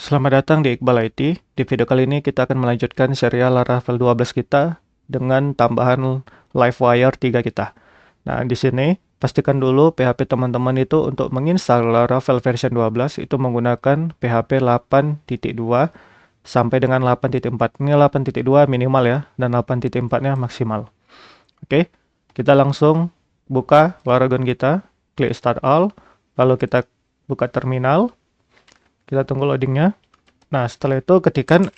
Selamat datang di Iqbal IT. Di video kali ini kita akan melanjutkan serial Laravel 12 kita dengan tambahan Livewire 3 kita. Nah, di sini pastikan dulu PHP teman-teman itu untuk menginstal Laravel version 12 itu menggunakan PHP 8.2 sampai dengan 8.4. Ini 8.2 minimal ya, dan 8.4-nya maksimal. Oke, kita langsung buka Laragon kita, klik Start All, lalu kita buka terminal, kita tunggu loadingnya. Nah, setelah itu ketikkan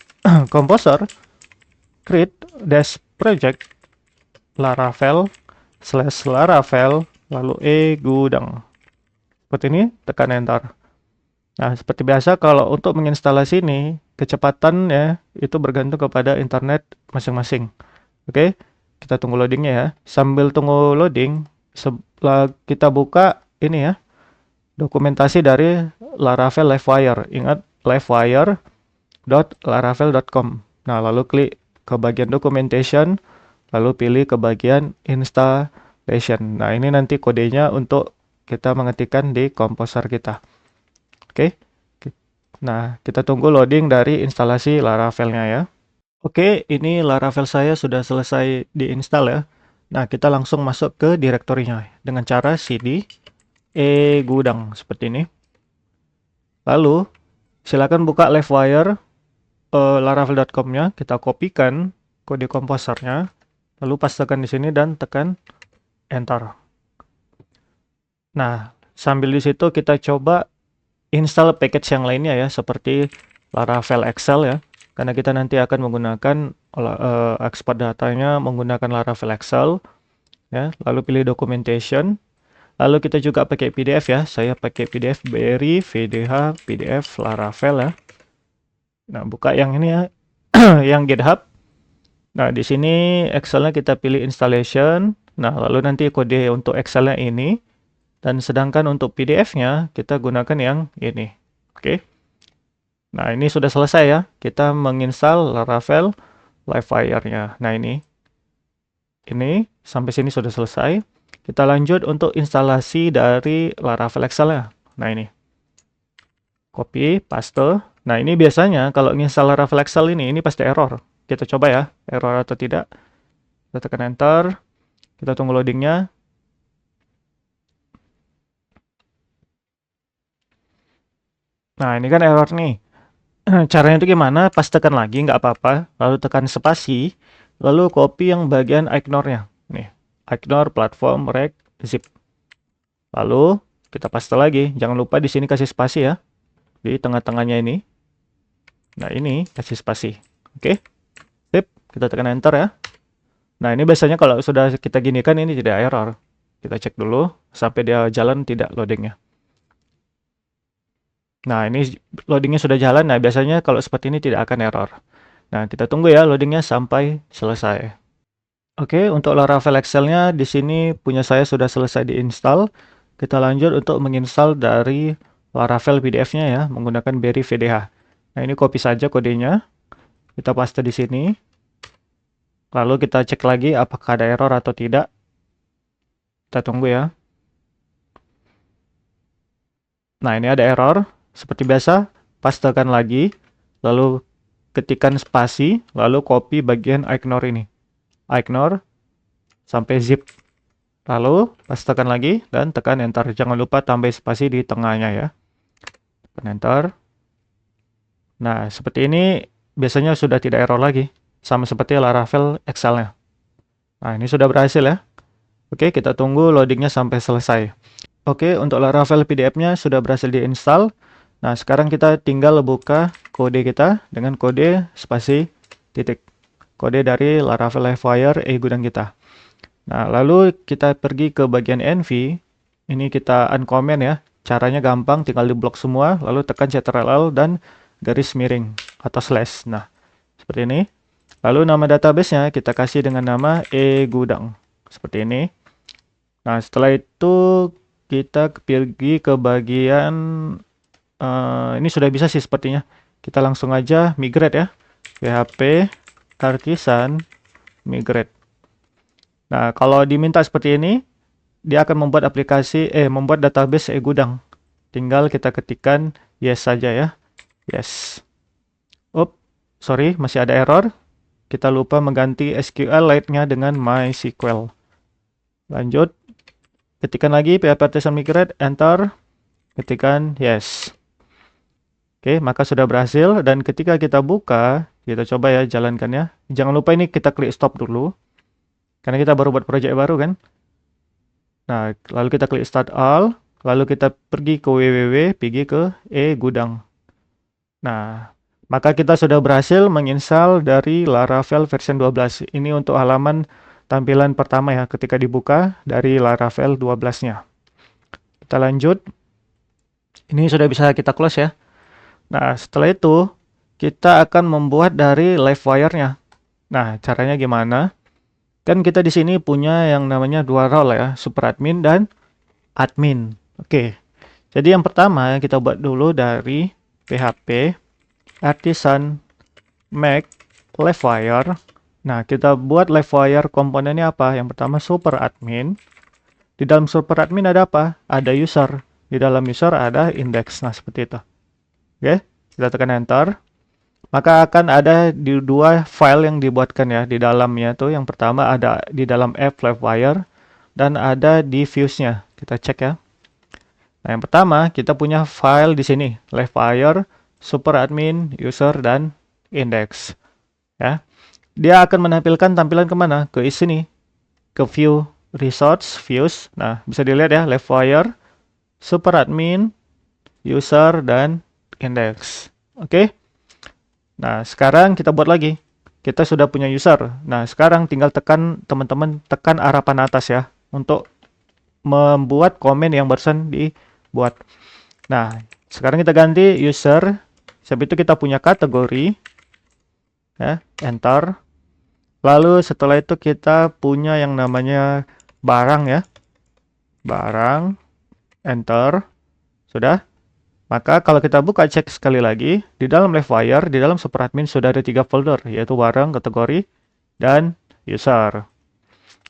komposer create dash project laravel /laravel lalu gudang. Seperti ini, tekan enter. Nah, seperti biasa kalau untuk menginstalasi ini, kecepatannya itu bergantung kepada internet masing-masing. Oke, kita tunggu loadingnya ya. Sambil tunggu loading, setelah kita buka ini ya, dokumentasi dari Laravel Livewire. Ingat, livewire.laravel.com. Nah, lalu klik ke bagian documentation, lalu pilih ke bagian installation. Nah, ini nanti kodenya untuk kita mengetikkan di komposer kita. Oke. Nah, kita tunggu loading dari instalasi Laravelnya ya. Oke, ini Laravel saya sudah selesai diinstal ya. Nah, kita langsung masuk ke direktorinya dengan cara cd gudang seperti ini. Lalu silakan buka Livewire laravel.com-nya, kita kopikan kode komposernya, lalu pastekan di sini dan tekan enter. Nah, sambil di situ kita coba install package yang lainnya ya, seperti Laravel Excel ya, karena kita nanti akan menggunakan ekspor datanya menggunakan Laravel Excel ya. Lalu pilih documentation. Lalu kita juga pakai PDF ya. Saya pakai PDF Berry VDH PDF Laravel ya. Nah, buka yang ini ya, yang GitHub. Nah, di sini Excel-nya kita pilih installation. Nah, lalu nanti kode untuk Excel-nya ini. Dan sedangkan untuk PDF-nya kita gunakan yang ini. Oke. Nah, ini sudah selesai ya. Kita menginstal Laravel Livewire-nya. Nah, ini sampai sini sudah selesai. Kita lanjut untuk instalasi dari Laravel Excel-nya. Nah, ini. Copy, paste. Nah, ini biasanya kalau install Laravel Excel ini pasti error. Kita coba ya, error atau tidak. Kita tekan enter. Kita tunggu loadingnya. Nah, ini kan error nih. Caranya itu gimana? Pas tekan lagi, nggak apa-apa. Lalu tekan spasi. Lalu copy yang bagian ignore-nya. Nih, ignore platform rec zip. Lalu kita paste lagi. Jangan lupa di sini kasih spasi ya. Di tengah-tengahnya ini. Nah, ini kasih spasi. Oke. Sip, kita tekan enter ya. Nah, ini biasanya kalau sudah kita ginikan ini tidak error. Kita cek dulu sampai dia jalan tidak loadingnya. Nah, ini loadingnya sudah jalan. Nah, biasanya kalau seperti ini tidak akan error. Nah, kita tunggu ya loadingnya sampai selesai. Oke, untuk Laravel Excel-nya di sini punya saya sudah selesai diinstal. Kita lanjut untuk menginstal dari Laravel PDF-nya ya, menggunakan Berry VDH. Nah, ini copy saja kodenya. Kita paste di sini. Lalu kita cek lagi apakah ada error atau tidak. Kita tunggu ya. Nah, ini ada error. Seperti biasa, pastekan lagi. Lalu ketikkan spasi, lalu copy bagian ignore ini. Ignore sampai zip. Lalu pastekan lagi dan tekan enter. Jangan lupa tambah spasi di tengahnya ya. Tekan enter. Nah, seperti ini biasanya sudah tidak error lagi. Sama seperti Laravel Excel-nya. Nah, ini sudah berhasil ya. Oke, kita tunggu loadingnya sampai selesai. Oke, untuk Laravel PDF-nya sudah berhasil diinstal. Nah, sekarang kita tinggal buka kode kita dengan kode spasi titik. Kode dari Laravel Livewire gudang kita. Nah, lalu kita pergi ke bagian env. Ini kita uncomment ya. Caranya gampang, tinggal diblok semua, lalu tekan Ctrl dan garis miring atau slash. Nah, seperti ini. Lalu nama database-nya kita kasih dengan nama gudang. Seperti ini. Nah, setelah itu kita pergi ke bagian ini sudah bisa sih sepertinya. Kita langsung aja migrate ya. PHP artisan migrate. Nah, kalau diminta seperti ini, dia akan membuat aplikasi membuat database gudang. Tinggal kita ketikkan yes saja ya. Yes. Up, sorry, masih ada error. Kita lupa mengganti SQLite-nya dengan MySQL. Lanjut, ketikkan lagi PHP Artisan Migrate, enter, ketikkan yes. Oke, maka sudah berhasil. Dan ketika kita buka, kita coba ya jalankannya. Jangan lupa ini kita klik stop dulu, karena kita baru buat project baru kan. Nah, lalu kita klik start all, lalu kita pergi ke www, pergi ke gudang. Nah, maka kita sudah berhasil menginstal dari Laravel version 12. Ini untuk halaman tampilan pertama ya, ketika dibuka dari Laravel 12-nya. Kita lanjut. Ini sudah bisa kita close ya. Nah, setelah itu kita akan membuat dari Livewire-nya. Nah, caranya gimana? Kan kita di sini punya yang namanya dua role ya, super admin dan admin. Oke. Jadi yang pertama kita buat dulu dari PHP Artisan make Livewire. Nah, kita buat Livewire komponennya apa? Yang pertama super admin. Di dalam super admin ada apa? Ada user. Di dalam user ada index. Nah, seperti itu. Oke, kita tekan enter. Maka akan ada di dua file yang dibuatkan ya di dalamnya tuh. Yang pertama ada di dalam app Livewire dan ada di views-nya. Kita cek ya. Nah, yang pertama kita punya file di sini, Livewire, super admin, user dan index. Ya. Dia akan menampilkan tampilan kemana? Ke sini, ke view resource views. Nah, bisa dilihat ya, Livewire, super admin, user dan index. Oke. Nah, sekarang kita buat lagi. Kita sudah punya user. Nah, sekarang tinggal teman-teman tekan arah panah atas ya untuk membuat komen yang barusan dibuat. Nah, sekarang kita ganti user. Sebab itu kita punya kategori. Ya, enter. Lalu setelah itu kita punya yang namanya barang ya. Barang, enter. Sudah. Maka kalau kita buka cek sekali lagi, di dalam Livewire, di dalam super admin sudah ada 3 folder, yaitu barang, kategori, dan user.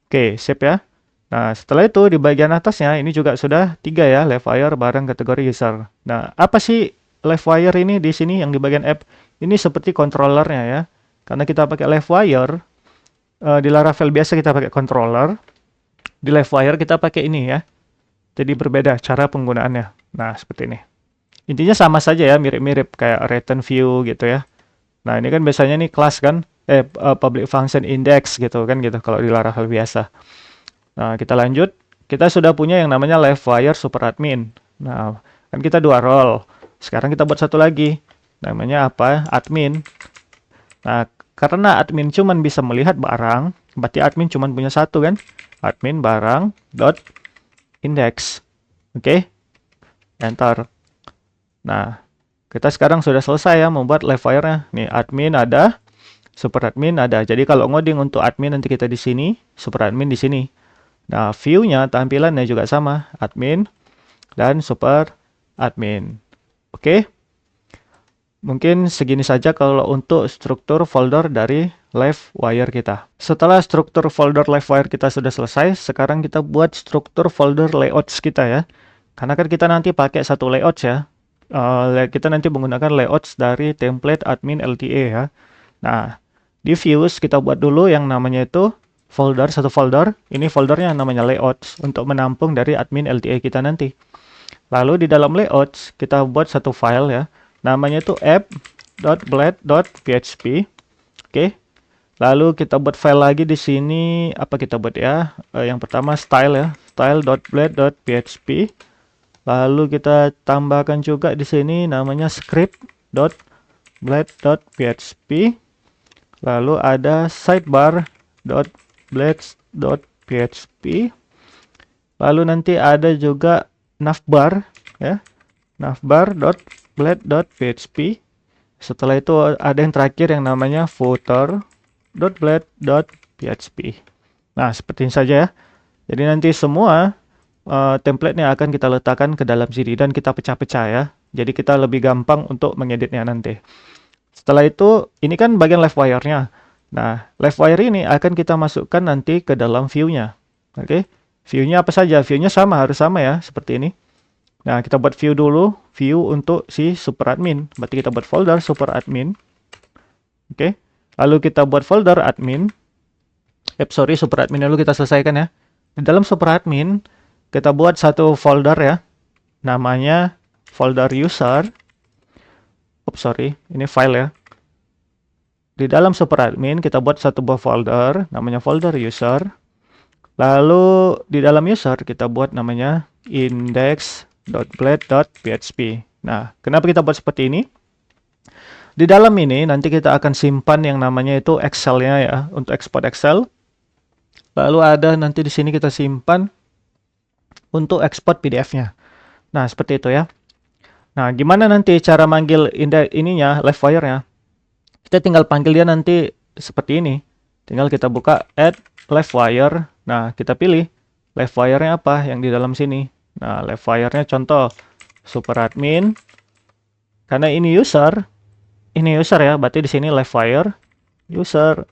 Oke, sip ya. Nah, setelah itu di bagian atasnya ini juga sudah 3 ya, Livewire, barang, kategori, user. Nah, apa sih Livewire ini di sini yang di bagian app? Ini seperti controllernya ya. Karena kita pakai Livewire, di Laravel biasa kita pakai controller, di Livewire kita pakai ini ya. Jadi berbeda cara penggunaannya. Nah, seperti ini. Intinya sama saja ya, mirip-mirip kayak return view gitu ya. Nah, ini kan biasanya nih kelas kan, public function index gitu kan gitu kalau di Laravel biasa. Nah, kita lanjut. Kita sudah punya yang namanya Livewire super admin. Nah, kan kita dua role. Sekarang kita buat satu lagi. Namanya apa? Admin. Nah, karena admin cuman bisa melihat barang, berarti admin cuman punya satu kan? Admin barang dot index. Oke. Enter. Nah, kita sekarang sudah selesai ya membuat Livewire-nya. Nih, admin ada, super admin ada. Jadi kalau ngoding untuk admin nanti kita di sini, super admin di sini. Nah, view-nya tampilannya juga sama, admin dan super admin. Oke. Mungkin segini saja kalau untuk struktur folder dari Livewire kita. Setelah struktur folder Livewire kita sudah selesai, sekarang kita buat struktur folder layouts kita ya. Karena kan kita nanti pakai satu layout ya. Kita nanti menggunakan layouts dari template admin LTA ya. Nah, di views kita buat dulu yang namanya itu folder, satu folder. Ini foldernya namanya layouts untuk menampung dari admin LTA kita nanti. Lalu di dalam layouts kita buat satu file ya. Namanya itu app.blade.php. Oke. Lalu kita buat file lagi di sini, apa kita buat ya? Yang pertama style ya, style.blade.php. Lalu kita tambahkan juga di sini namanya script.blade.php. Lalu ada sidebar.blade.php. Lalu nanti ada juga navbar ya. navbar.blade.php. Setelah itu ada yang terakhir yang namanya footer.blade.php. Nah, seperti ini saja ya. Jadi nanti semua template-nya akan kita letakkan ke dalam sini dan kita pecah-pecah ya. Jadi kita lebih gampang untuk mengeditnya nanti. Setelah itu, ini kan bagian Livewire-nya. Nah, Livewire ini akan kita masukkan nanti ke dalam view-nya. Oke, view-nya apa saja? View-nya sama, harus sama ya, seperti ini. Nah, kita buat view dulu, view untuk si super admin. Berarti kita buat folder super admin. Oke. Lalu kita buat folder admin. Super admin dulu kita selesaikan ya. Di dalam super admin, kita buat satu folder ya. Namanya folder user. Ini file ya. Di dalam super admin, kita buat satu buah folder, namanya folder user. Lalu di dalam user, kita buat namanya index.blade.php. Nah, kenapa kita buat seperti ini? Di dalam ini nanti kita akan simpan yang namanya itu Excel-nya ya, untuk export Excel. Lalu ada nanti di sini kita simpan untuk export PDF-nya. Nah, seperti itu ya. Nah, gimana nanti cara manggil ininya, livewire-nya? Kita tinggal panggil dia nanti seperti ini. Tinggal kita buka add livewire. Nah, kita pilih livewire-nya apa yang di dalam sini. Nah, livewire-nya contoh super admin. Karena ini user ya, berarti di sini livewire user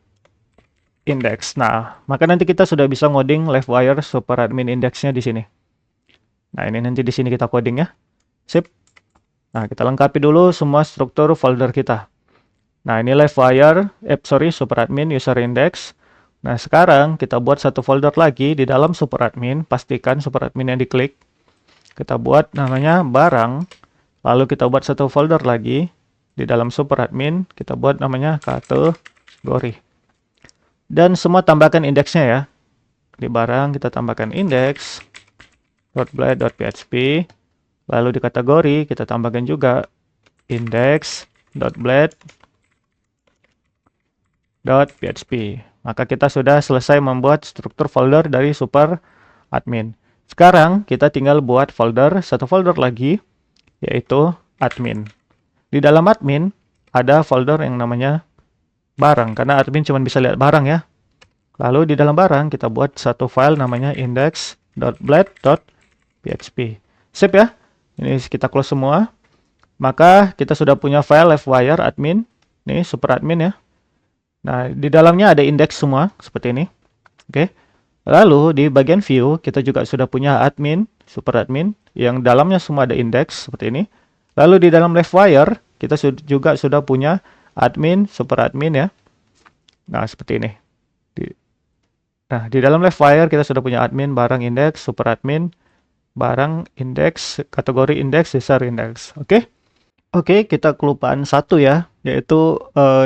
index. Nah, maka nanti kita sudah bisa ngoding livewire super admin index-nya di sini. Nah, ini nanti di sini kita coding ya. Sip. Nah, kita lengkapi dulu semua struktur folder kita. Nah, ini livewire, super admin user index. Nah, sekarang kita buat satu folder lagi di dalam super admin. Pastikan super admin yang diklik. Kita buat namanya barang. Lalu kita buat satu folder lagi di dalam super admin. Kita buat namanya kategori. Dan semua tambahkan indeksnya ya. Di barang kita tambahkan index.blade.php. Lalu di kategori kita tambahkan juga index.blade.php. Maka kita sudah selesai membuat struktur folder dari super admin. Sekarang kita tinggal buat satu folder lagi, yaitu admin. Di dalam admin ada folder yang namanya barang, karena admin cuma bisa lihat barang ya. Lalu di dalam barang kita buat satu file namanya index.blade.php. Sip ya. Ini kita close semua. Maka kita sudah punya file livewire admin. Ini super admin ya. Nah, di dalamnya ada indeks semua seperti ini. Oke. Lalu di bagian view kita juga sudah punya admin, super admin yang dalamnya semua ada indeks seperti ini. Lalu di dalam livewire kita juga sudah punya admin, super admin ya. Nah, seperti ini. Nah, di dalam livewire kita sudah punya admin, barang indeks, super admin, barang indeks, kategori indeks, user indeks. Oke. Oke, kita kelupaan satu ya, yaitu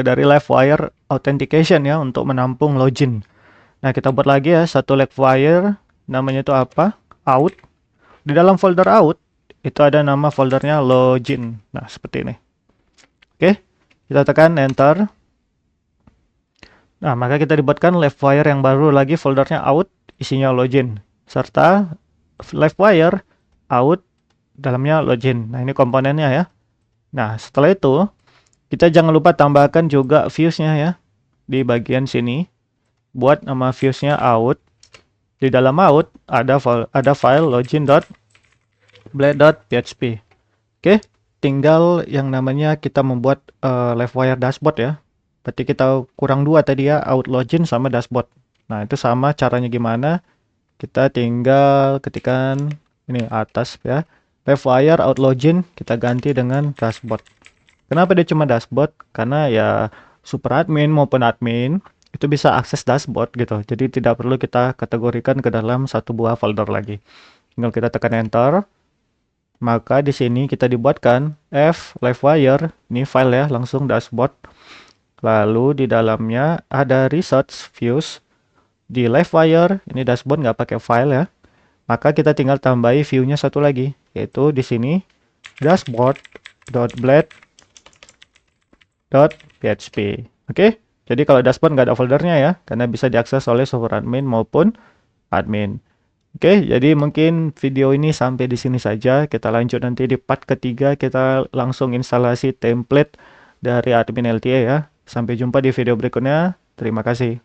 dari livewire authentication ya untuk menampung login. Nah, kita buat lagi ya satu livewire, namanya itu apa? Out. Di dalam folder out itu ada nama foldernya login. Nah, seperti ini. Oke, kita tekan enter. Nah, maka kita dibuatkan livewire yang baru lagi, foldernya out, isinya login, serta livewire out, dalamnya login. Nah, ini komponennya ya. Nah, setelah itu, kita jangan lupa tambahkan juga views-nya ya, di bagian sini. Buat nama views-nya out. Di dalam out, ada file login.blade.php. Oke, tinggal yang namanya kita membuat livewire dashboard ya. Berarti kita kurang dua tadi ya, out login sama dashboard. Nah, itu sama caranya gimana? Kita tinggal ketikkan ini atas ya. Livewire out login kita ganti dengan dashboard. Kenapa dia cuma dashboard? Karena ya super admin maupun admin itu bisa akses dashboard gitu. Jadi tidak perlu kita kategorikan ke dalam satu buah folder lagi. Tinggal kita tekan enter. Maka di sini kita dibuatkan livewire, ini file ya, langsung dashboard. Lalu di dalamnya ada research views. Di livewire, ini dashboard nggak pakai file ya. Maka kita tinggal tambahi view-nya satu lagi, yaitu di sini dashboard.blade.php. Oke, jadi kalau dashboard nggak ada foldernya ya, karena bisa diakses oleh super admin maupun admin. Oke, jadi mungkin video ini sampai di sini saja. Kita lanjut nanti di part ketiga, kita langsung instalasi template dari admin LTA ya. Sampai jumpa di video berikutnya. Terima kasih.